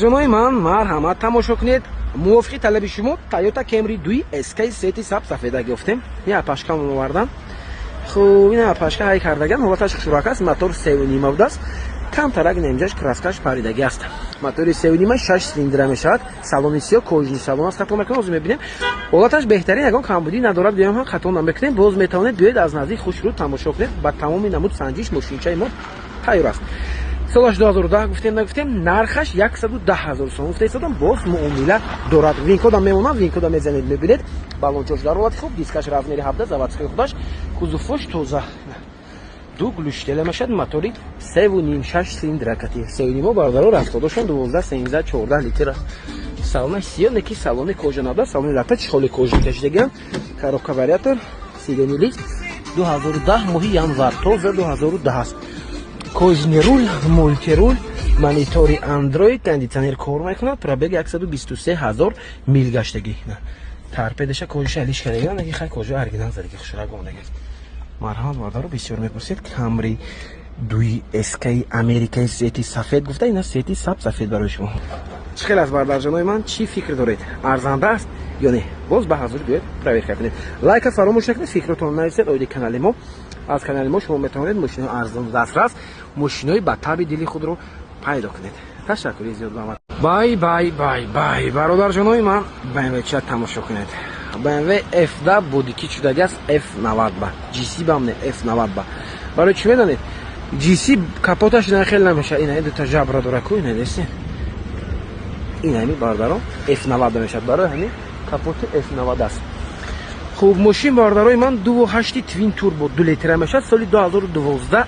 جنای من مرحمت تماشا کنید. موافقی طلب شما تویوتا کمری 2 اسکی سیتی سفید گفتیم. یا پاشکا آوردم. خب اینا پاشکا های کردگان حالتش شروع است. موتور 3.5 بوده است. کم ترک نمیجاش کراسکاش پریدگی است. موتور 3.5 6 سیلندر میشد. سالن سیاه کوچنی سالن است. خطا میکنم از میبینیم. حالتش بهترین یگان کمبودی ندارد. بیایم هم خطا نمیکنیم. باز میتونید بیاید از نزدیک خوش رو تماشا کنید. با تمام نمود سنجش ماشینچه ما تیار است. سالش 2010 گفتیم نرخش 110,000 سوم گفته ایستادم. باز معامله دارد. وین کدام میمونم وین کدام میزنید میبینید. بالونچوش در حالت خوب دیسکش رافنری 17 заводской خودش کوزوفش توزه دو گلوشتل مشد موتوری 3.5 6 سیلندر کتی 3.5 باردارو رفتادشون 12 13 14 لیتر салони сиё неки салони кожанада салони лата чихоли кожа кашидаган коробка вариатор сиденили 2010 моҳи январ тоза 2010 аст кожни рул мультирул монитори андроид кондитсионер кор мекунад пробег 123000 мил гаштагӣ тарпедеша кожа алиш кардаган неки хай кожа оригинал задагӣ хушраг омадагӣ марҳамат бардаро бисёр мепурсед камри дуи эскай америкаи сети сафед гуфта ина сети сафед барои шумо чӣ хел аст бардарҷонои ман чӣ фикр доред арзанда аст ё не боз ба ҳазур биёед проверка кунед лайка фаромӯш накунед фикротон нависед оиди канали мо аз канали мо шумо метавонед мошинои арзон дастрас мошинои ба таби дили худро пайдо кунед ташаккури зиёд ба бай бародарҷонои ман бмв чиа тамошо кунед бмв f10 бодики шудаги аст f90 ба gc бамне f90 ба барои чӣ медонед gc капоташ ина хел намеша ина дута жабра дора ку ина десте ина ми бардаро f90 мешад барои ҳамин капоти f90 аст хуб мошин бардарои ман 2.8 твин турбо 2 литра мешад соли 2012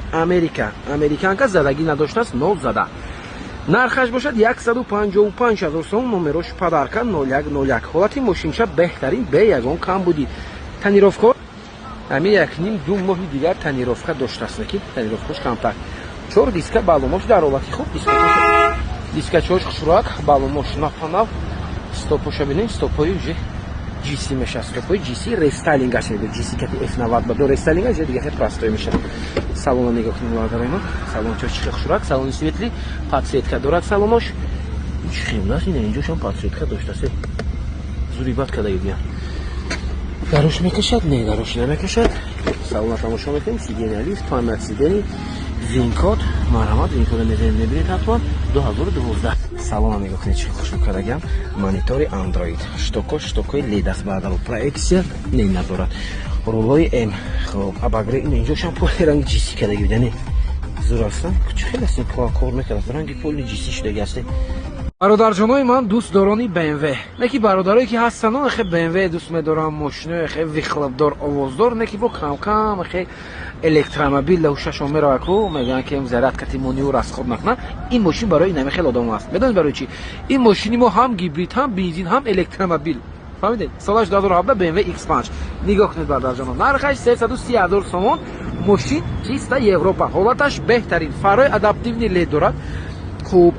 американка задагӣ надоштааст нол зада нархаш бошад 155,000 сом номерош падарка 0101 ҳолати мошинча беҳтарин бе ягон камбудӣ танировка ҳамин 1.5-2 моҳи дигар танировка доштааст неки танировкаш камтар 4 диска баломош дар ҳолати хуб дискачош хушрак баломош напанав стопоша бинем стопои уже gc мешад стопои gc рестайлингаш мебе gc кати f90 ба до рестайлингаш дига хел простой мешад салона нигоҳ кунед бародарои ман салончо чӣ хел хушрак салони светли подсветка дорад салонош чӣ хел аст ина инҷошам подсветка доштааст зури бад кадаги биям гарош мекашад не гарош намекашад салона тамошо мекунем сидени лифт памят сидени винкод марҳамат винкода мезанем мебинед ҳатман 2012 салона нигоҳ кунед чӣ хушрак кадагам монитори андроид штокои лед аст баъдаро проексия не надорад рулои м хоб абагре ин инҷошам поли ранги gc кадаги бидани зур аста чӣ хел аст кор мекард ранги поли gc шудаги аст бародарҷонои ман дӯстдорони бмв неки бародарое ки ҳастану хе бмв дӯст медорам мошинои хе вихлабдор овоздор неки бо камкам хе электромобил лаушашон меравад ку мегӯянд ки зарядкати монию расход накунад ин мошин барои инаме хел одам аст медонед барои чӣ ин мошини мо ҳам гибрид ҳам бензин ҳам электромобил фаҳмидед солаш 2017 бмв x5 нигоҳ кунед бародарҷонон нархаш 330,000 сомон мошин чиста европа ҳолаташ беҳтарин фарои адаптивни лед дорад хуб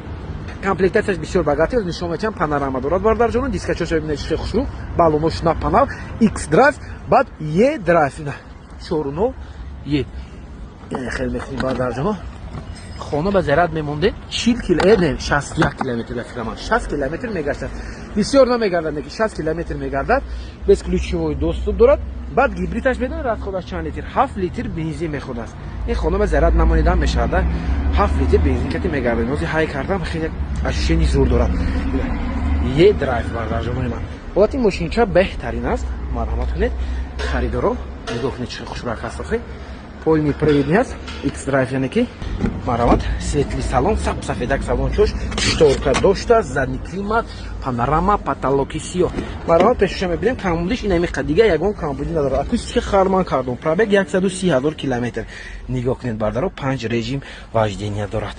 комплектацияш бисёр богатый аст нишон мечам панорама дорад бародарҷонон дискачош бибинед чӣ хушрӯ баломош на панал x драйв баъд e драйв ина 4.0 e хел мехунӣ бародарҷонон хона ба зарад мемонде 61 километр фикраман 60 километр мегашад бисёр намегардад неки 60 километр мегардад без ключевой доступ дорад баъд гибридаш медонед расходаш чанд литр 7 литр бензин мехӯрд аст ин хона ба зарад намонидан мешавад 7 литр бензин кати мегардад нози ҳай кардам хеле ашушени зур дорад е драйв бародарҷонои ман ҳолати мошинча беҳтарин аст марҳамат кунед харидоро нигоҳ кунед чӣ хушрак аст охи полни провидни аст x драйв яъне ки марҳамат светли салон сафедак салончош шторка доштааст задни климат панорама потолоки сиёҳ марҳамат пешоша мебинем камбудиш инами қадига ягон камбудӣ надорад акустика харман кардум пробег 130,000 километр нигоҳ кунед бардаро 5 режим вождения дорад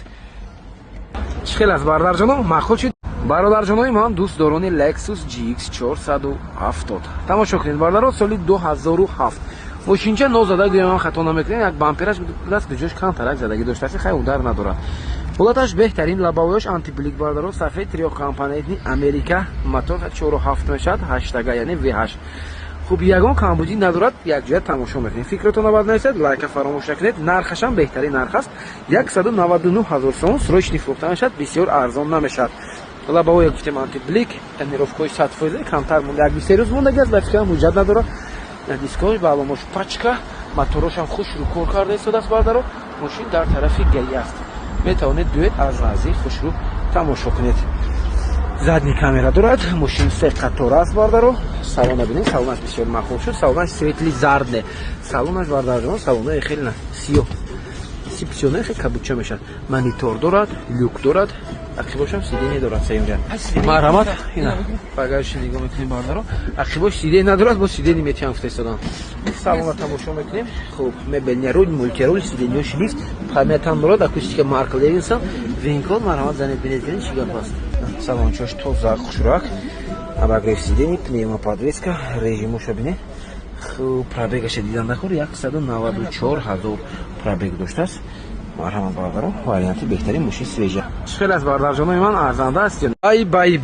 чӣ хел аст бародарҷонон махол шуд бародарҷонои ман дӯстдорони lexus gx 470 тамошо кунед бардаро соли 2007 мошинча нозада гӯям хато намекунем як бампераш будааст ҷош камтарак задагӣ доштааст хай удар надорад ҳолаташ беҳтарин лабовояш антиблик бардаро сафед трёх компонентни америка мотор 4.7 мешад 8 яъне v8 хуб ягон камбудӣ надорад якҷоя тамошо мекунем фикротон абад нависед лайка фаромӯш накунед нархашам беҳтарин нарх аст 199,000 сом срочни фурӯхта мешад бисёр арзон намешад лобовое гуфтем антиблик, тонировкой сатфойле, камтар мунда, як сериоз мондагӣ аст, ва фикрам ҳуҷҷат надорад. Дискош баломош пачка, моторошам хушрӯ кор карда истодааст бардаро. Мошин дар тарафи гаи аст. Метавонед дует аз наздик хушрӯ тамошо кунед. Задни камера дорад, мошин се қатор аст бардаро. Салона бинед, салонаш бисёр махбуб шуд, салонаш светли зарде. Салонаш бардарҷон, салонаи хеле сиёҳ. Сипсионаи хеле кабуча мешавад. Монитор дорад, люк дорад, ақибошам сидене дорад сеюмҷан. Марҳамат, ина багажиш нигоҳ мекунем бардаро. Ақибош сидене надорад, бо сидени метиҳам футестодан. Салона тамошо мекунем. Хуб, мебелни руль, мультируль, сидениёш лифт, памятан дорад, акустика Марк Левинсон, винкол, марҳамат занед бинед бинед чӣ гап аст. Салончош тоза хушрак, обогрев сидений, пневмоподвеска, режимоша бинед. Хуб, пробегаша дидан накор 194 000 пробег доштааст. Марҳамат бардаро, варианти беҳтарин мошин свежа. Хеле аз бародарҷонои ман арзанда аст. Бай,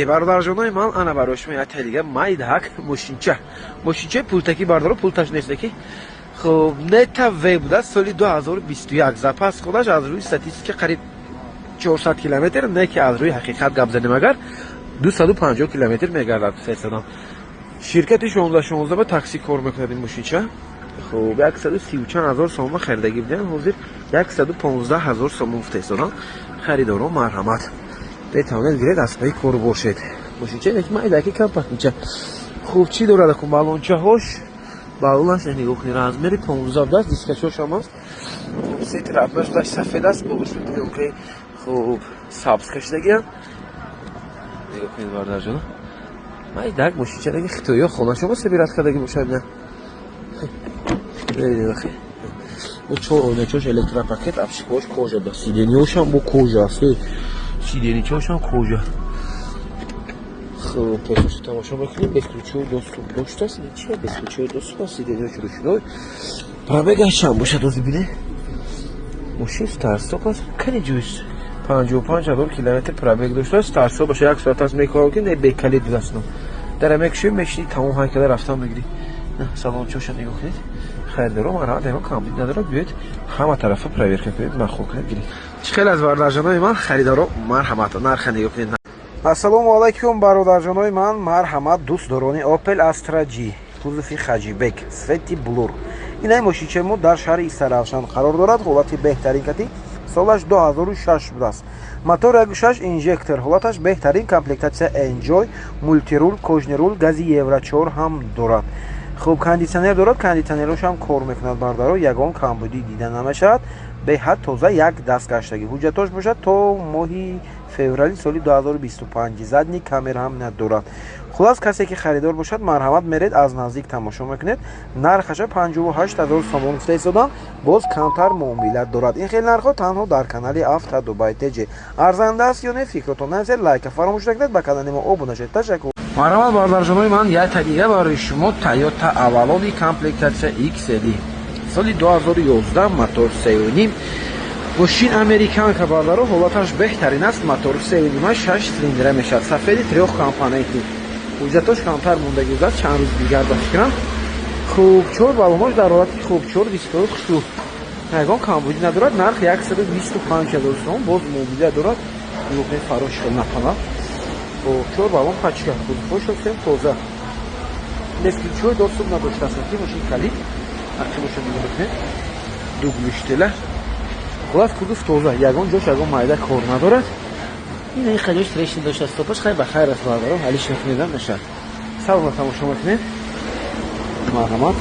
бародарҷонои ман, ана барои шумо як телига майдак мошинча. Мошинчаи пултаки бардаро, пулташ нестаки. Хуб, нета веб будааст соли 2021. Запас худаш аз рӯи статистика қариб 400 километр, не ки аз рӯи ҳақиқат гап занем, агар 250 километр мегардад фестодан. Ширкати 16 ба такси кор мекунад ин мошинча. Хуб, 134 сомон харидагӣ будем, ҳозир 115 сомон футестодан. Харидоро марҳамат. Бетавонед гиред асбаи кор бошед. Мошинча як майдаки компактнича. Хуб, чӣ дорад акун балончаҳош? Балонаш нигоҳ кунед, размери 15 дискачош ҳам аст. Сетр абнаш сафед аст, бошуд пленкаи хуб, сабз кашидагиам. Нигоҳ кунед бардарҷон. Майдак мошинчадаги хитоиё хонашомо себират кардагӣ бошад на. бо 4 ойначош электропакет, обшивкаош кожа да, сидениёшам бо кожа аст, сиденичошам кожа. Хуб, пешошо тамошо мекунем, безключёвый доступ доштааст, чия безключёвый доступ аст, сидениёш ручной. Пробегашам бошад, озӣ бине. Мошин старстоп аст, кани ҷӯйс 55 000 километр пробег доштааст, старстоп баша 1 соат аст мекорам ки не бекалид будаст. Дара мекушем мешини тамом ҳайкала рафтан мегирӣ. Салончоша нигоҳ кунед. Хайрдаро марҳамат, ҳама комплит надорад, биёед ҳама тарафа проверка кунед, махол кунед гиред. Чӣ хеле аз бародарҷонои ман, харидоро марҳамат, нарха нигоҳ кунед. Ассалому алайкум бародарҷонои ман, марҳамат дӯстдорони Opel Astra G, кузуфи хаҷибек, свети блур. Инаи мошинчаи мо дар шаҳри Истаравшан қарор дорад, ҳолати беҳтарин кати, солаш 2006 будааст. Мотор 1.6 инжектор, ҳолаташ беҳтарин, комплектатсия Enjoy, мультирул, кожнирул, гази Евро 4 ҳам дорад. Хуб, кондитсионер дорад, кондитсионерош ҳам кор мекунад бардаро, ягон камбудӣ дида намешавад, беҳад тоза як даст гаштагӣ. Ҳуҷҷатош бошад то моҳи феврали соли 2025. Задни камера ҳам надорад. Хулас, касе ки харидор бошад, марҳамат меред, аз наздик тамошо мекунед. Нархаша 58 000 сомон футестодан, боз камтар муомилат дорад. Ин хел нархҳо танҳо дар канали Авто Дубай TG. Арзанда аст ё не? Фикротон назер, лайка фаромӯш накунед, ба канали мо обуна шед. Ташаккур. Марҳамат бародарҷонои ман, як дига барои шумо Toyota Avalon комплектатсия XLE. Соли 2011, мотор 3.5. Мошин американка бардаро, ҳолаташ беҳтарин аст, мотор 3.5 6 цилиндра мешавад, сафеди 3 компонентӣ. Ҳуҷҷатош камтар мондагӣ будааст, чанд рӯз дигар ба фикрам. Хуб, 4 баломош дар ҳолати хуб, 4 дискои хушрӯ. Ягон камбудӣ надорад, нарх 125 000 сомон, боз муомила дорад. Нуқи фарош напана. Бо 4 балон пачка, кузуфош ҳастем тоза. Безключёвый доступ надоштааст, ки мошин калид, ақибоша мегирад. Дуглуштела. Хулас кузуф тоза, ягон ҷош ягон майда кор надорад. Ин ин қаҷош трешин доштааст, стопаш хай ба хайр аст бардаро, ҳалиш накунедам мешавад. Салон тамошо мекунед. Марҳамат.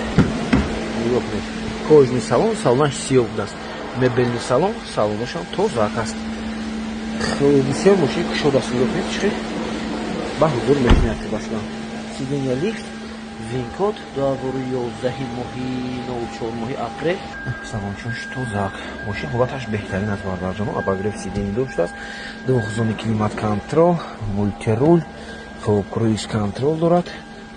Нигоҳ кунед. Кожни салон, салонаш сиёҳ будааст. Мебелни салон, салонашам тоза аст. Хуб, бисёр мошин кушодааст, нигоҳ кунед чӣ? Ба ҳузур мешинад басла. Сидения лифт, винкод 2011 моҳи 04 моҳи апрел. Салончош тозак. Мошин ҳолаташ беҳтарин аст бардарҷоно, обогрев сидени доштааст, дуохзони климат контрол, мультирул, хуб, круиз контрол дорад.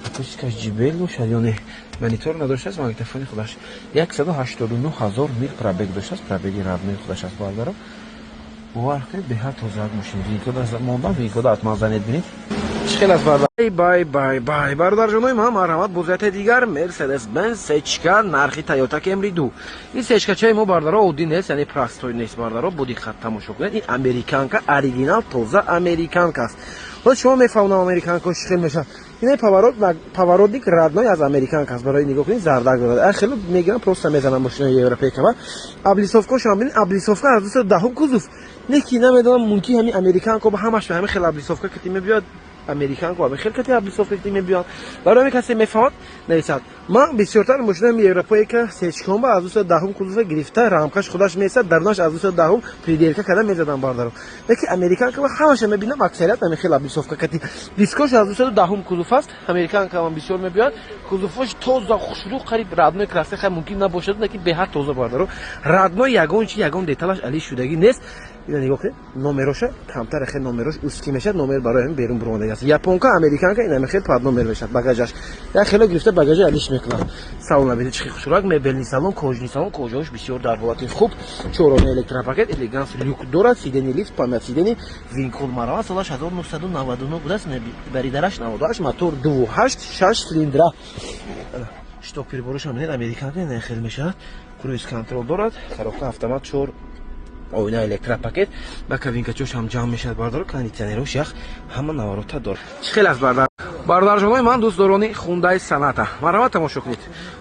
Акустикаш ҷибел бошад ё не? Монитор надоштааст, магнитофони худаш 189 000 мил пробег доштааст, пробеги равнои худаш аст бардаро. Бовар кунед, беҳад тозак мошин. Винкода мондан, винкода ҳатман занед бинед. Чӣ چخیل است برادر. بای برادر جانوی ما مرحمت بوزت دیگر مرسدس بنز سچکا نرخی تایوتا کمری 2. این سچکا چای ما برادر عادی نیست، یعنی پراستوی نیست برادر. بودی خط تماشا کنید. این امریکانکا اوریجینال توزه امریکانکا است. حالا شما میفهمید امریکانکا شخیل میشه. این پاورودیک رادنوی از امریکانکا است. برای نگاه کنید زردک داره. خیلی میگن پروستا میزنن ماشین یوروپی که ابلیسوفکا شامل ابلیسوفکا از دوست دهم کوزوف. نکی نمیدونم مونتی همین امریکانکا با همش همین خیلی ابلیسوفکا که تیم بیاد امریکانکا همین خیلی که ابلیسوفکا تیم بیاد. برای همین کسی میفهمد نمیشد. ما بسیارتر ماشین یوروپی که سچکام با از دوست دهم کوزوف گرفته رامکش خودش میسد درناش از دوست دهم پریدرکا کلا میزدن باردارو. یکی امریکانکا همش میبینم اکثریت همین خیلی ابلیسوفکا که دیسکوش از دوست دهم کوزوف است. امریکانکا هم بسیار میبیاد. کوزوفش توزا خوشرو قریب رادنوی کلاسه خیلی ممکن نباشد که به حد توزا باردارو. رادنوی یگون دیتالش علی شدگی نیست. اینا نگاه کنید نمرش کمتر خیلی نمرش اسکی میشه نمر برای هم بیرون برونده است. ژاپنکا امریکانکا اینا خیلی پاد نمر میشه باگاژش. یا خیلی گرفته باگاژ علیش میکنه. سالن ببینید چه خوشراک مبلنی سالن کوژوش بسیار در حالت خوب. چورون الکتروپاکت الیگانس لیوک دارد. سیدنی لیفت پامت سیدنی وینکل مرا سالش 1999 بود است. برای درش 98 موتور 2.8 6 سیلندر. اشتوک پریبورش هم امریکانکا اینا خیلی میشه. کرویز کنترل دارد. خروخته اتومات چور اوینا الکتروپاکت با کابینکا چوش هم جام میشد باردار کاندیشنروش یخ همه نواروتا دار. خیلی از باردار جانوی من دوست دارانی خوندای سناتا مرحمت تماشا کنید.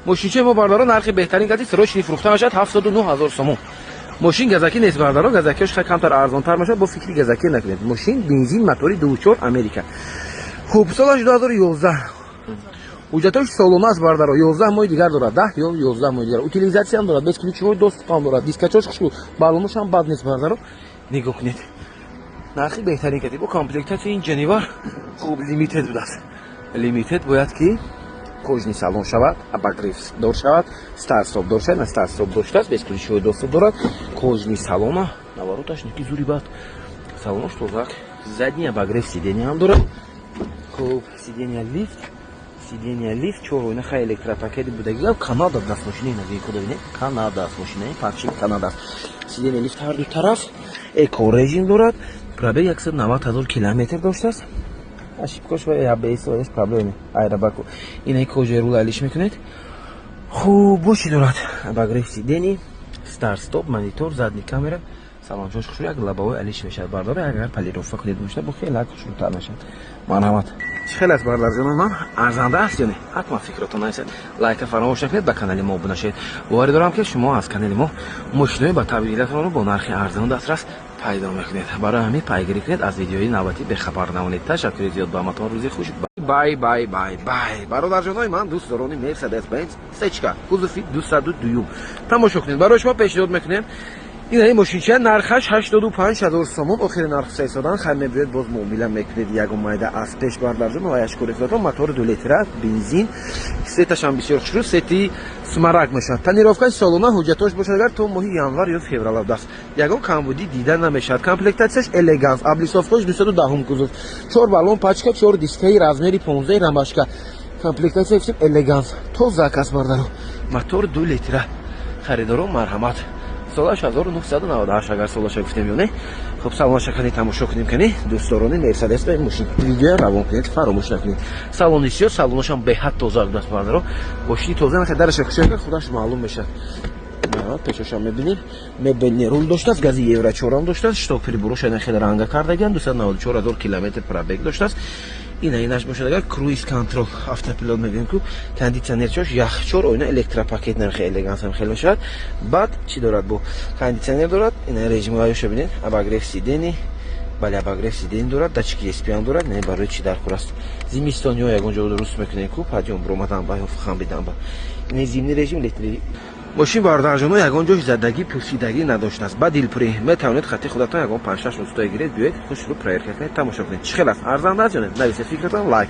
ماشین ما باردارا نرخ بهترین قضیه سروش فروخته میشد 79000 سوم. ماشین گزاکی نیست باردارا گزاکیش خیلی کمتر ارزان تر میشه با فکری گزاکی نکنید. ماشین بنزین موتوری 2.4 امریکا. خوب سالش 2011 حجتش سالونه است باردارا 11 ماه دیگر دارد 10 یا 11 ماه دیگر утилизация هم دارد 20 ключевой доступ هم دارد دیسکاچش خوشو بالونش هم بد نیست باردارا نگاه کنید نرخی بهترین کتی با کامپلکتاسی این جنیوار خوب لیمیتد بود است لیمیتد باید که کожний салон шавад абагриф дор шавад стар стоп дор шавад стар стоп доштааст 20 ключевой доступ дорад кожний салона навороташ неки зури бад салонош тозак задний абагриф сидения ham дорад хуб сидения лифт чорой на хай электропакети будагига Канада даст машина ина куда бинед Канада аст машина парчи Канада сидения лифт ҳар ду тараф эко режим дорад пробег 190000 километр доштааст ошибкош ва абс проблема аэробаку ина кожа рула алиш мекунед хуб боши дорад абагриф сидени старт стоп монитор задний камера салончош хушур як лабовой алиш мешад бардора агар полировка кунед бошад бо хелак хушуртар мешад марҳамат خیلی از برادر جان من ارزنده است یا نه حتما فکرتون نیست لایک فراموش نکنید به کانال ما ابونه شید باور دارم که شما از کانال ما ماشینای با تبدیلاتون رو با نرخ ارزان دسترس پیدا میکنید برای همین پیگیری کنید از ویدیوهای نوبتی به خبر نمونید تشکر زیاد با همتون روزی خوش بای برادر جان من دوست دارم مرسدس بنز سچکا کوزوفی 202 تماشا کنید برای شما پیشنهاد میکنیم این ماشین نرخش 85000 سوم آخر نرخ سایسادن خیلی بیاد باز معامله میکنید یک اومده از پیش باردار جون و اشکور فلاتون موتور 2 لیتر بنزین سیتش هم بسیار خوشرو سیتی سمرگ میشه تنیروفکای سالونه حجتاش باشه اگر تو ماه ینوار یا فوریه دست یگان کمبودی دیدن نمیشد کامپلکتاسیش الگانس ابلیسوفکاش 210 کوزوف 4 بالون پاچکا 4 دیسکای رازمری 15 رامباشکا کامپلکتاسیش الگانس تو زاکاس باردارو موتور 2 لیتر خریدارو مرحمت سالش 1998 اگر سالش گفتیم یا نه خب سالش کنید تماشا کنیم کنی دوستان مرسدس به ماشین ویدیو روان کنید فراموش نکنید سالونش یا سالونش هم به حد توزیع دست باردارو گوشتی توزیع نکنید درش خوشی خودش معلوم میشه نه پیشش هم میبینید مبلنی رول داشته است گازی یورو 4 داشته است شتوک پریبروش نه خیلی رنگ کردگان 294000 کیلومتر پرابگ داشته است اینش باشه اگر کرویز کنترل автопилот میگیم که کاندیشنرش یخچال اوینا الکتروپاکت نرخ الگانس هم خیلی میشه بعد چی دارد بو کاندیشنر دارد این رژیم هایش ببینید اباگرف سیدنی بالا اباگرف سیدنی دارد دچکی اسپیان دارد نه برای چی در خواست زمستونیو یگونجا درست میکنه کو پادیوم برومادان با خام بیدان با این زمینی رژیم الکتریکی ماشین باردار جانو یگان جوش زدگی پوسیدگی نداشته است بعد دیلپری میتونید خطی خودتون یگان 5 6 روز تا گیرید بیاید خوش رو پریر کنید تماشا کنید چه خلاص ارزنده است یا نه نویسید فکرتون لایک